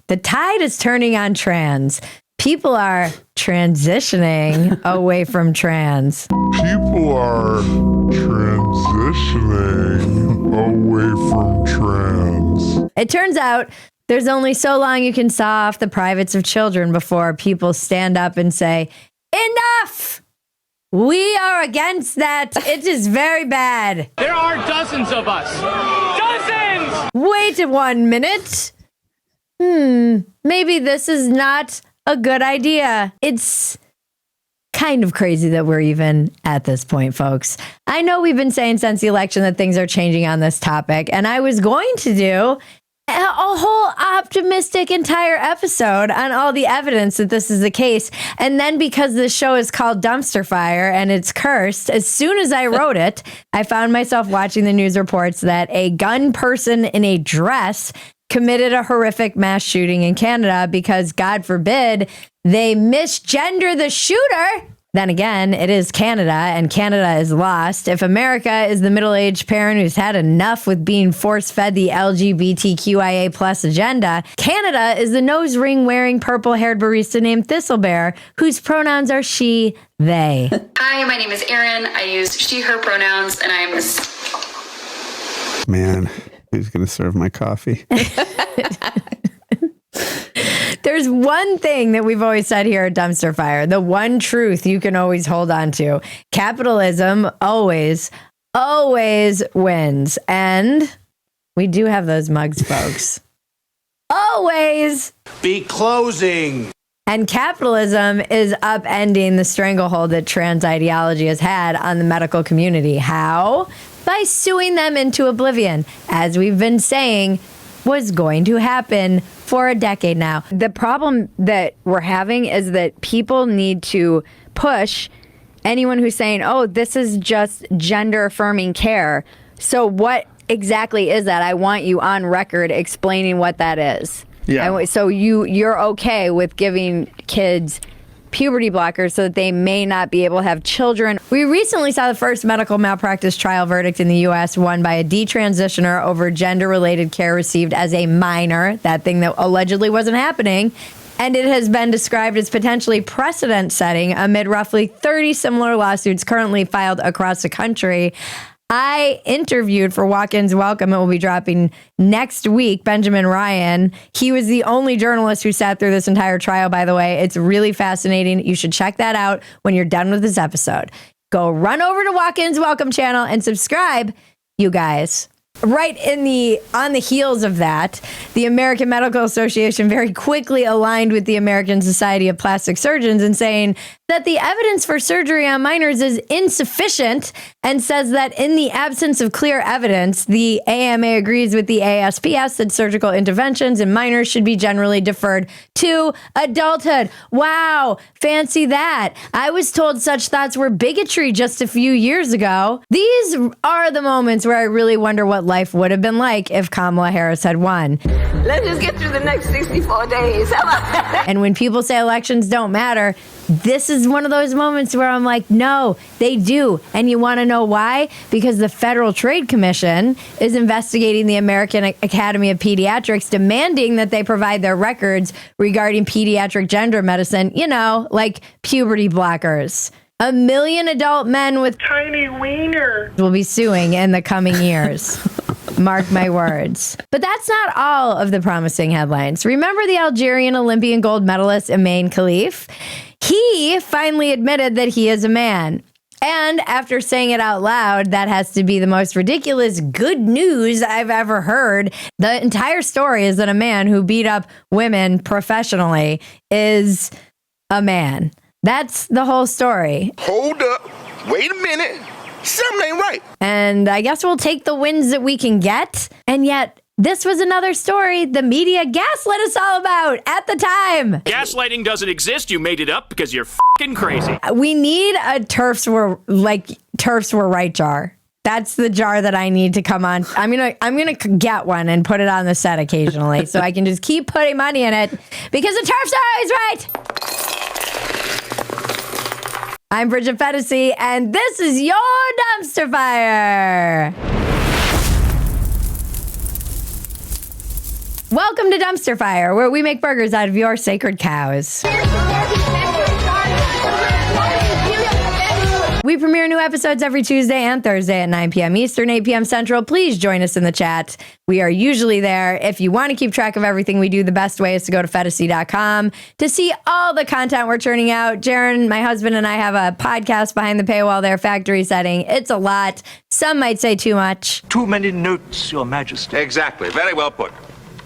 The tide is turning on trans. People are transitioning away from trans. People are transitioning away from trans. It turns out there's only so long you can saw off the privates of children before people stand up and say, enough! We are against that. It is very bad. There are dozens of us. Dozens! Wait 1 minute. Maybe this is not a good idea. It's kind of crazy that we're even at this point, folks. I know we've been saying since the election that things are changing on this topic, and I was going to do a whole optimistic entire episode on all the evidence that this is the case. And then because this show is called Dumpster Fire and it's cursed, as soon as I wrote it, I found myself watching the news reports that a gun person in a dress committed a horrific mass shooting in Canada because, God forbid, they misgender the shooter. Then again, it is Canada, and Canada is lost. If America is the middle-aged parent who's had enough with being force-fed the LGBTQIA plus agenda, Canada is the nose ring-wearing purple-haired barista named Thistlebear, whose pronouns are she, they. Hi, my name is Erin. I use she, her pronouns, and I am Man, who's going to serve my coffee? There's one thing that we've always said here at Dumpster Fire, the one truth you can always hold on to. Capitalism always wins. And we do have those mugs, folks. Always. Be closing. And capitalism is upending the stranglehold that trans ideology has had on the medical community. How? By suing them into oblivion, as we've been saying was going to happen for a decade now. The problem that we're having is that people need to push anyone who's saying, oh, this is just gender affirming care. So what exactly is that? I want you on record explaining what that is. Yeah. So you're okay with giving kids puberty blockers so that they may not be able to have children. We recently saw the first medical malpractice trial verdict in the U.S. won by a detransitioner over gender-related care received as a minor, that thing that allegedly wasn't happening. And it has been described as potentially precedent-setting amid roughly 30 similar lawsuits currently filed across the country. I interviewed for Walk-In's Welcome. It will be dropping next week. Benjamin Ryan. He was the only journalist who sat through this entire trial, by the way. It's really fascinating. You should check that out when you're done with this episode. Go run over to Walk-In's Welcome channel and subscribe, you guys. Right on the heels of that, the American Medical Association very quickly aligned with the American Society of Plastic Surgeons in saying that the evidence for surgery on minors is insufficient and says that in the absence of clear evidence, the AMA agrees with the ASPS that surgical interventions in minors should be generally deferred to adulthood. Wow, fancy that. I was told such thoughts were bigotry just a few years ago. These are the moments where I really wonder what life would have been like if Kamala Harris had won. Let's just get through the next 64 days. And when people say elections don't matter, this is one of those moments where I'm like, no, they do. And you want to know why? Because the Federal Trade Commission is investigating the American Academy of Pediatrics, demanding that they provide their records regarding pediatric gender medicine, like puberty blockers. 1 million adult men with tiny wiener will be suing in the coming years. Mark my words. But that's not all of the promising headlines. Remember the Algerian Olympian gold medalist Emain Khalif? He finally admitted that he is a man. And after saying it out loud, that has to be the most ridiculous good news I've ever heard. The entire story is that a man who beat up women professionally is a man. That's the whole story. Hold up. Wait a minute. Something ain't right. And I guess we'll take the wins that we can get. And yet, this was another story the media gaslit us all about at the time. Gaslighting doesn't exist. You made it up because you're fucking crazy. We need a turfs were right jar. That's the jar that I need to come on. I'm gonna get one and put it on the set occasionally so I can just keep putting money in it because the turfs are always right. I'm Bridget Phetasy, and this is your Dumpster Fire. Welcome to Dumpster Fire, where we make burgers out of your sacred cows. We premiere new episodes every Tuesday and Thursday at 9 p.m. Eastern, 8 p.m. Central. Please join us in the chat. We are usually there. If you want to keep track of everything we do, the best way is to go to Phetasy.com to see all the content we're churning out. Jaron, my husband, and I have a podcast behind the paywall there, Factory Setting. It's a lot. Some might say too much. Too many notes, Your Majesty. Exactly. Very well put.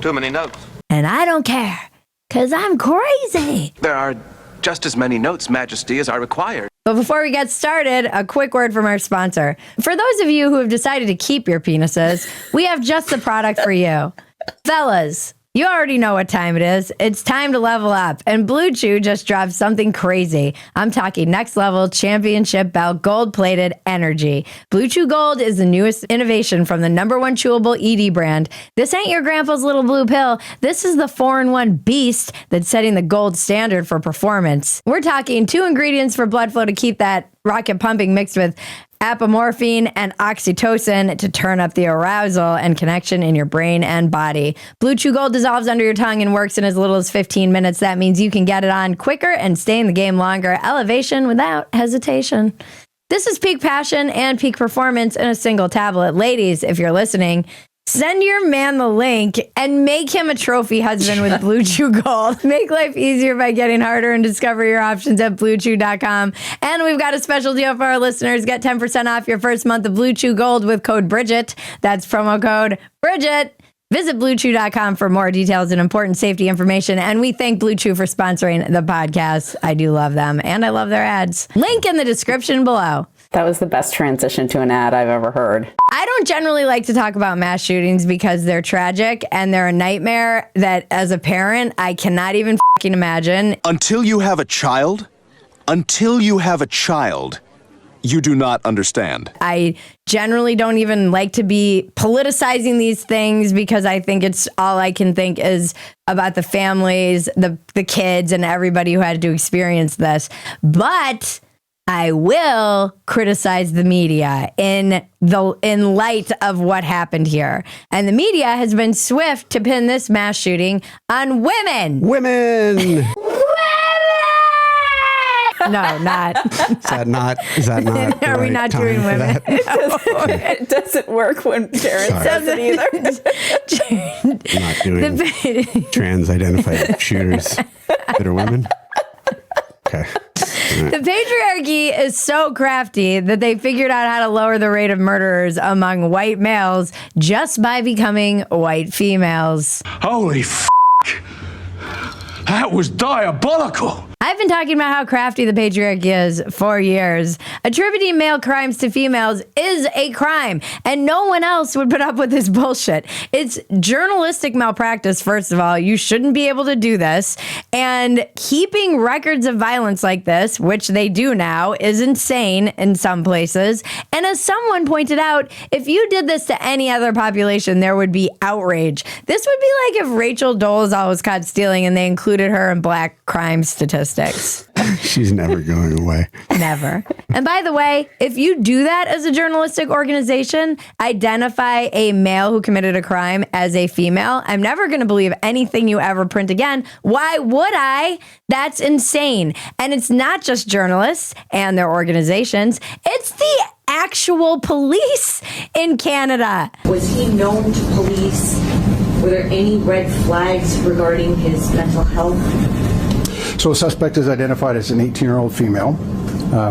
Too many notes. And I don't care, because I'm crazy. There are just as many notes, Majesty, as are required. But before we get started, a quick word from our sponsor. For those of you who have decided to keep your penises, we have just the product for you. Fellas, you already know what time it is. It's time to level up. And BlueChew just dropped something crazy. I'm talking next level championship belt gold-plated energy. BlueChew Gold is the newest innovation from the #1 chewable ED brand. This ain't your grandpa's little blue pill. This is the 4-in-1 beast that's setting the gold standard for performance. We're talking 2 ingredients for blood flow to keep that rocket pumping mixed with apomorphine and oxytocin to turn up the arousal and connection in your brain and body. BlueChew Gold dissolves under your tongue and works in as little as 15 minutes. That means you can get it on quicker and stay in the game longer. Elevation without hesitation. This is peak passion and peak performance in a single tablet. Ladies, if you're listening, send your man the link and make him a trophy husband with BlueChew Gold. Make life easier by getting harder and discover your options at BlueChew.com. And we've got a special deal for our listeners. Get 10% off your first month of BlueChew Gold with code Bridget. That's promo code Bridget. Visit BlueChew.com for more details and important safety information. And we thank BlueChew for sponsoring the podcast. I do love them, and I love their ads. Link in the description below. That was the best transition to an ad I've ever heard. I don't generally like to talk about mass shootings because they're tragic and they're a nightmare that as a parent, I cannot even fucking imagine. Until you have a child, you do not understand. I generally don't even like to be politicizing these things because I think it's all I can think is about the families, the kids, and everybody who had to experience this. But I will criticize the media in light of what happened here. And the media has been swift to pin this mass shooting on women. Women! No, not. Is that not? Are we not doing women? It doesn't work when Jared says it either. I'm not doing trans-identified shooters that are women. Okay. Right. The patriarchy is so crafty that they figured out how to lower the rate of murderers among white males just by becoming white females. Holy f***. That was diabolical. I've been talking about how crafty the patriarchy is for years. Attributing male crimes to females is a crime, and no one else would put up with this bullshit. It's journalistic malpractice, first of all. You shouldn't be able to do this. And keeping records of violence like this, which they do now, is insane in some places. And as someone pointed out, if you did this to any other population, there would be outrage. This would be like if Rachel Dolezal was caught stealing and they included her in black crime statistics. She's never going away. Never. And by the way, if you do that as a journalistic organization, identify a male who committed a crime as a female, I'm never going to believe anything you ever print again. Why would I? That's insane. And it's not just journalists and their organizations. It's the actual police in Canada. Was he known to police? Were there any red flags regarding his mental health? So a suspect is identified as an 18-year-old female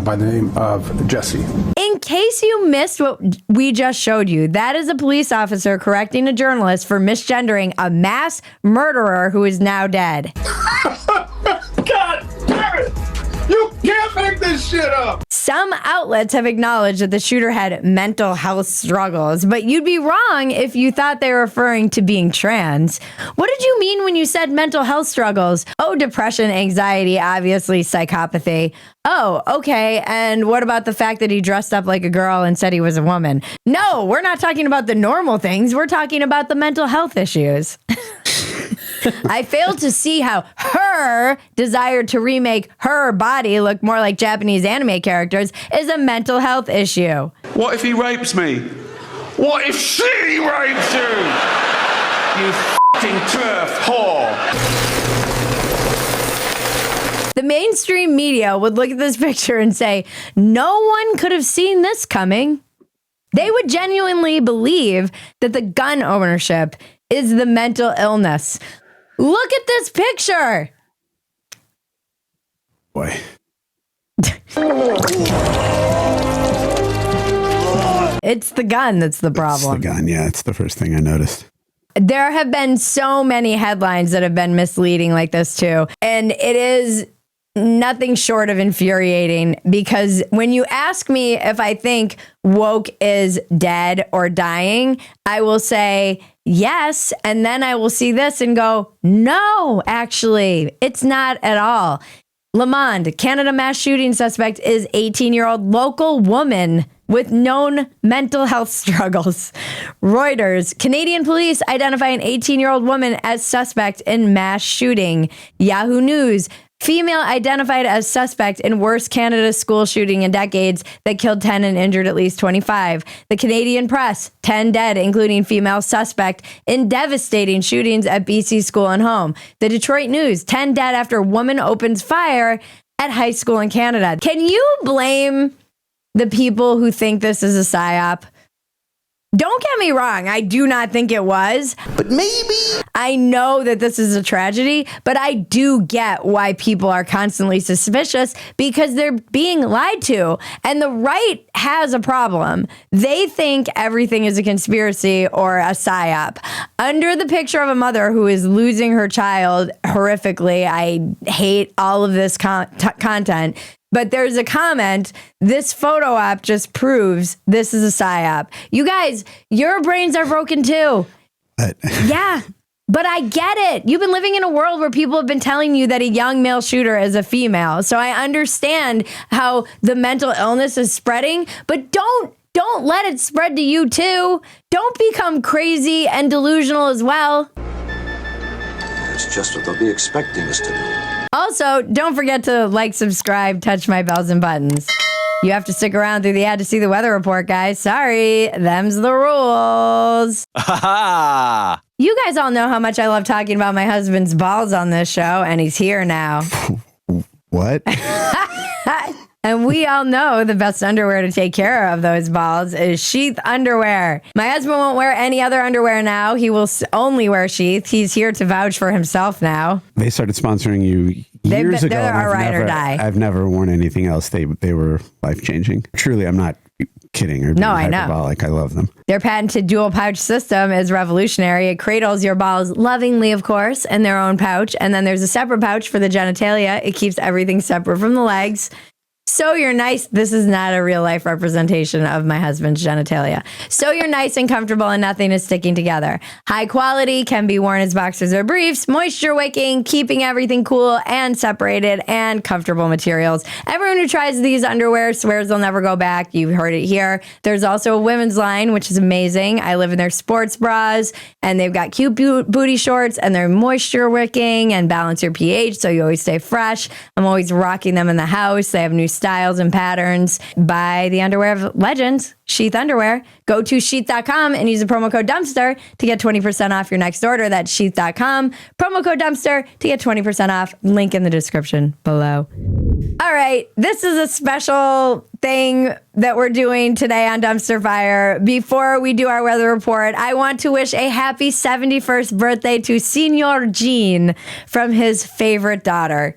by the name of Jessie. In case you missed what we just showed you, that is a police officer correcting a journalist for misgendering a mass murderer who is now dead. God damn it! You can't make this shit up! Some outlets have acknowledged that the shooter had mental health struggles, but you'd be wrong if you thought they were referring to being trans. What did you mean when you said mental health struggles? Oh, depression, anxiety, obviously psychopathy. Oh, okay. And what about the fact that he dressed up like a girl and said he was a woman? No, we're not talking about the normal things. We're talking about the mental health issues. I failed to see how her desire to remake her body look more like Japanese anime characters is a mental health issue. What if he rapes me? What if she rapes you? You turf whore. The mainstream media would look at this picture and say, no one could have seen this coming. They would genuinely believe that the gun ownership is the mental illness. Look at this picture. Boy. It's the gun that's the problem. It's the gun, yeah. It's the first thing I noticed. There have been so many headlines that have been misleading like this too. And it is nothing short of infuriating because when you ask me if I think woke is dead or dying, I will say yes. And then I will see this and go, no, actually, it's not at all. Lamond, Canada mass shooting suspect is 18-year-old local woman with known mental health struggles. Reuters, Canadian police identify an 18-year-old woman as suspect in mass shooting. Yahoo News, female identified as suspect in worst Canada school shooting in decades that killed 10 and injured at least 25. The Canadian Press, 10 dead, including female suspect in devastating shootings at BC school and home. The Detroit News, 10 dead after woman opens fire at high school in Canada. Can you blame the people who think this is a psyop? Don't get me wrong, I do not think it was. But maybe. I know that this is a tragedy, but I do get why people are constantly suspicious because they're being lied to. And the right has a problem. They think everything is a conspiracy or a psyop. Under the picture of a mother who is losing her child horrifically, I hate all of this content. But there's a comment, this photo op just proves this is a psyop. You guys, your brains are broken too. Yeah, but I get it. You've been living in a world where people have been telling you that a young male shooter is a female. So I understand how the mental illness is spreading, but don't let it spread to you too. Don't become crazy and delusional as well. That's just what they'll be expecting us to do. Also, don't forget to like, subscribe, touch my bells and buttons. You have to stick around through the ad to see the weather report, guys. Sorry, them's the rules. You guys all know how much I love talking about my husband's balls on this show, and he's here now. What? And we all know the best underwear to take care of those balls is Sheath underwear. My husband won't wear any other underwear now. He will only wear Sheath. He's here to vouch for himself now. They started sponsoring you years ago. They're our ride or die. I've never worn anything else. They were life-changing. Truly, I'm not kidding or being hyperbolic. I love them. Their patented dual pouch system is revolutionary. It cradles your balls lovingly, of course, in their own pouch. And then there's a separate pouch for the genitalia. It keeps everything separate from the legs. So you're nice. This is not a real life representation of my husband's genitalia. So you're nice and comfortable and nothing is sticking together. High quality, can be worn as boxers or briefs, moisture wicking, keeping everything cool and separated, and comfortable materials. Everyone who tries these underwear swears they'll never go back. You've heard it here. There's also a women's line, which is amazing. I live in their sports bras, and they've got cute booty shorts, and they're moisture wicking and balance your pH so you always stay fresh. I'm always rocking them in the house. They have new styles and patterns. Buy the underwear of legends, Sheath underwear. Go to sheath.com and use the promo code dumpster to get 20% off your next order. That's sheath.com. Promo code dumpster to get 20% off. Link in the description below. All right, this is a special thing that we're doing today on Dumpster Fire. Before we do our weather report, I want to wish a happy 71st birthday to Senor Gene from his favorite daughter.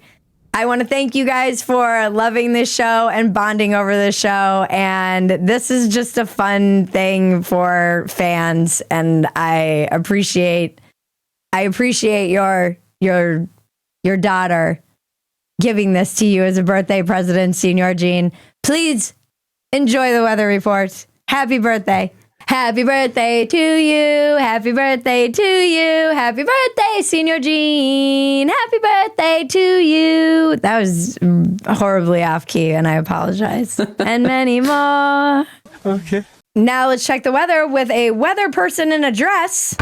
I want to thank you guys for loving this show and bonding over this show. And this is just a fun thing for fans. And I appreciate your daughter giving this to you as a birthday present, Senor Gene. Please enjoy the weather report. Happy birthday. Happy birthday to you. Happy birthday to you. Happy birthday, Senor Gene. Happy birthday to you. That was horribly off key, and I apologize. And many more. Okay. Now let's check the weather with a weather person in a dress.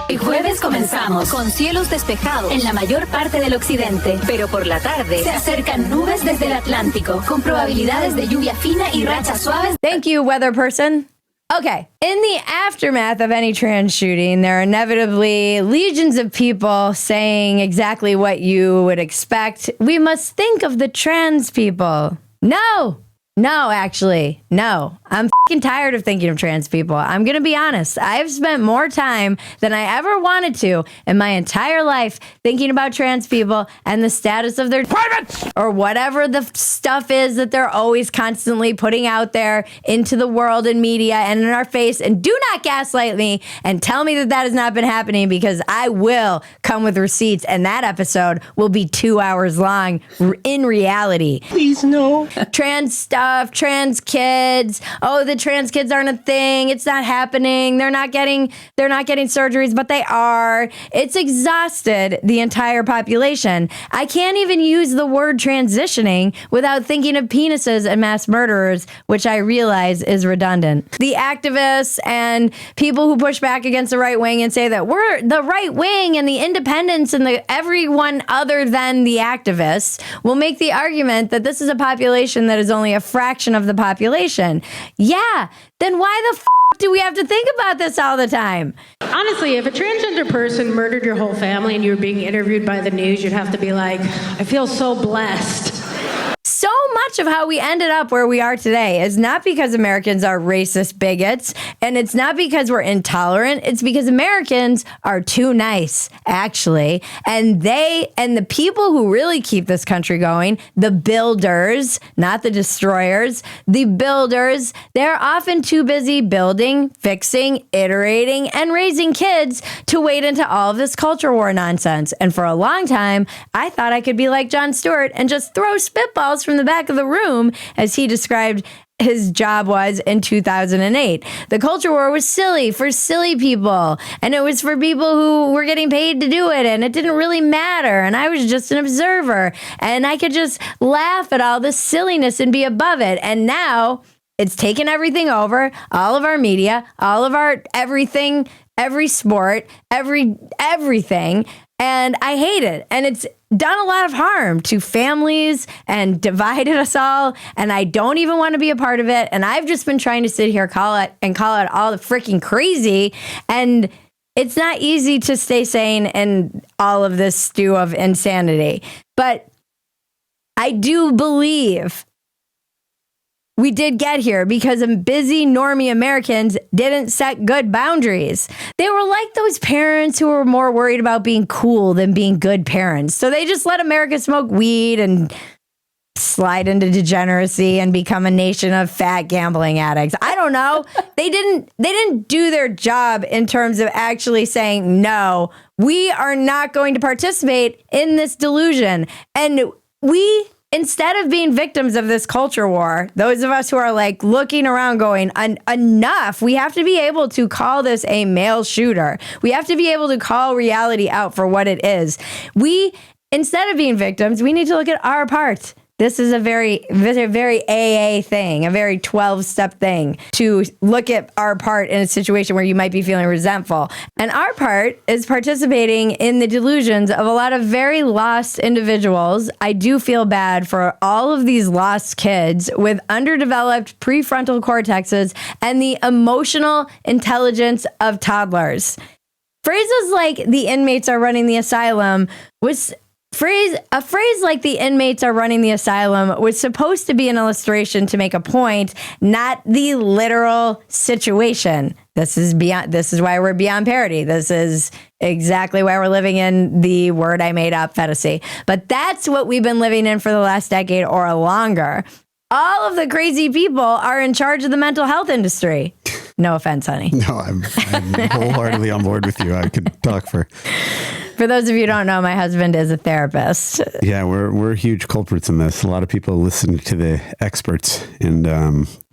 El jueves comenzamos con cielos despejados en la mayor parte del occidente, pero por la tarde se acercan nubes desde el Atlántico con probabilidades de lluvia fina y rachas suaves. Thank you, weather person. Okay, in the aftermath of any trans shooting, there are inevitably legions of people saying exactly what you would expect. We must think of the trans people. No, actually, no. I'm fucking tired of thinking of trans people. I'm going to be honest. I've spent more time than I ever wanted to in my entire life thinking about trans people and the status of their privates or whatever the stuff is that they're always constantly putting out there into the world and media and in our face. And do not gaslight me and tell me that that has not been happening, because I will come with receipts and that episode will be 2 hours long in reality. Please, no. Trans stuff, trans kids. Oh, the trans kids aren't a thing. It's not happening. They're not getting surgeries, but they are. It's exhausted the entire population. I can't even use the word transitioning without thinking of penises and mass murderers, which I realize is redundant. The activists and people who push back against the right wing and say that we're the right wing and the independents and the everyone other than the activists will make the argument that this is a population that is only a fraction of the population. Yeah, then why the do we have to think about this all the time? Honestly, if a transgender person murdered your whole family and you were being interviewed by the news, you'd have to be like, I feel so blessed. So much of how we ended up where we are today is not because Americans are racist bigots, and it's not because we're intolerant. It's because Americans are too nice, actually. And the people who really keep this country going, the builders, not the destroyers, the builders, they're often too busy building, fixing, iterating, and raising kids to wade into all of this culture war nonsense. And for a long time, I thought I could be like Jon Stewart and just throw spitballs from the back of the room, as he described his job was in 2008. The culture war was silly for silly people, and it was for people who were getting paid to do it, and it didn't really matter, and I was just an observer, and I could just laugh at all this silliness and be above it. And now it's taken everything over, all of our media, all of our everything, every sport, everything, and I hate it. And it's done a lot of harm to families and divided us all. And I don't even want to be a part of it. And I've just been trying to sit here, call it all the freaking crazy. And it's not easy to stay sane in all of this stew of insanity. But I do believe we did get here because busy normie Americans didn't set good boundaries. They were like those parents who were more worried about being cool than being good parents. So they just let America smoke weed and slide into degeneracy and become a nation of fat gambling addicts. I don't know. They didn't do their job in terms of actually saying, no, we are not going to participate in this delusion. And instead of being victims of this culture war, those of us who are like looking around going, enough, we have to be able to call this a male shooter. We have to be able to call reality out for what it is. Instead of being victims, we need to look at our part. This is a very AA thing, a very 12-step thing to look at our part in a situation where you might be feeling resentful. And our part is participating in the delusions of a lot of very lost individuals. I do feel bad for all of these lost kids with underdeveloped prefrontal cortexes and the emotional intelligence of toddlers. Phrases like the inmates are running the asylum a phrase like the inmates are running the asylum was supposed to be an illustration to make a point, not the literal situation. This is why we're beyond parody. This is exactly why we're living in the word I made up, Phetasy. But that's what we've been living in for the last decade or longer. All of the crazy people are in charge of the mental health industry. No offense, honey. No, I'm wholeheartedly on board with you. I could talk for... For those of you who don't know, my husband is a therapist. Yeah, we're huge culprits in this. A lot of people listen to the experts, and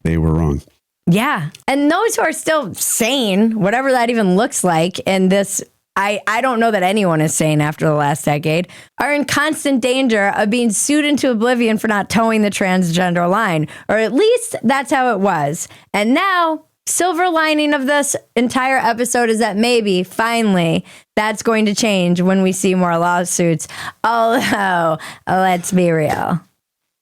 they were wrong. Yeah. And those who are still sane, whatever that even looks like, and this, I don't know that anyone is sane after the last decade, are in constant danger of being sued into oblivion for not towing the transgender line. Or at least that's how it was. And now, silver lining of this entire episode is that maybe, finally, that's going to change when we see more lawsuits. Although, let's be real.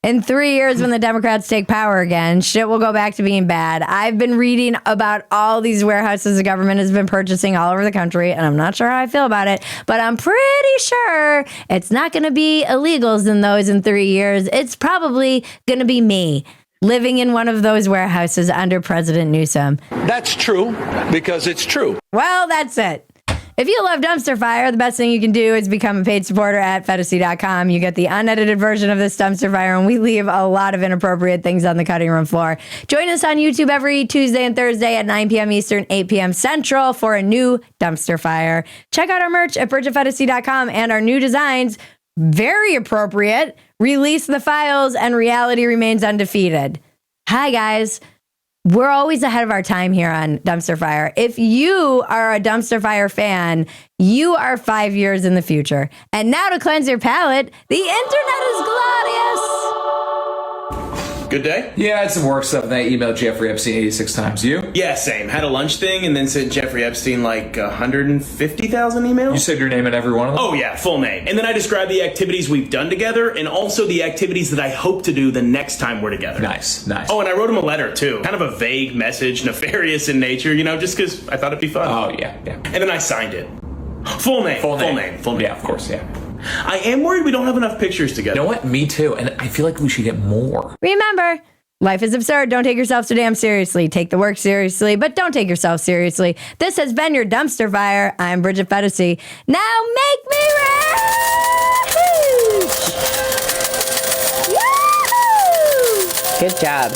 In 3 years, when the Democrats take power again, shit will go back to being bad. I've been reading about all these warehouses the government has been purchasing all over the country, and I'm not sure how I feel about it, but I'm pretty sure it's not going to be illegals in those in 3 years. It's probably going to be me living in one of those warehouses under President Newsom. That's true, because it's true. Well, that's it. If you love Dumpster Fire, the best thing you can do is become a paid supporter at Phetasy.com. You get the unedited version of this Dumpster Fire, and we leave a lot of inappropriate things on the cutting room floor. Join us on YouTube every Tuesday and Thursday at 9 p.m. Eastern, 8 p.m. Central for a new Dumpster Fire. Check out our merch at BridgetPhetasy.com and our new designs, very appropriate. Release the files and reality remains undefeated. Hi, guys. We're always ahead of our time here on Dumpster Fire. If you are a Dumpster Fire fan, you are 5 years in the future. And now to cleanse your palate, the internet is glorious. Good day? Yeah, I had some work stuff, and I emailed Jeffrey Epstein 86 times. You? Yeah, same. Had a lunch thing and then sent Jeffrey Epstein like 150,000 emails. You said your name in every one of them? Oh, yeah, full name. And then I described the activities we've done together and also the activities that I hope to do the next time we're together. Nice. Oh, and I wrote him a letter, too. Kind of a vague message, nefarious in nature, just because I thought it'd be fun. Oh, yeah. And then I signed it. Full name. Yeah, of course, yeah. I am worried we don't have enough pictures together. You know what? Me too. And I feel like we should get more. Remember, life is absurd. Don't take yourself so damn seriously. Take the work seriously, but don't take yourself seriously. This has been your Dumpster Fire. I'm Bridget Phetasy. Now make me rich! Yahoo! Good job.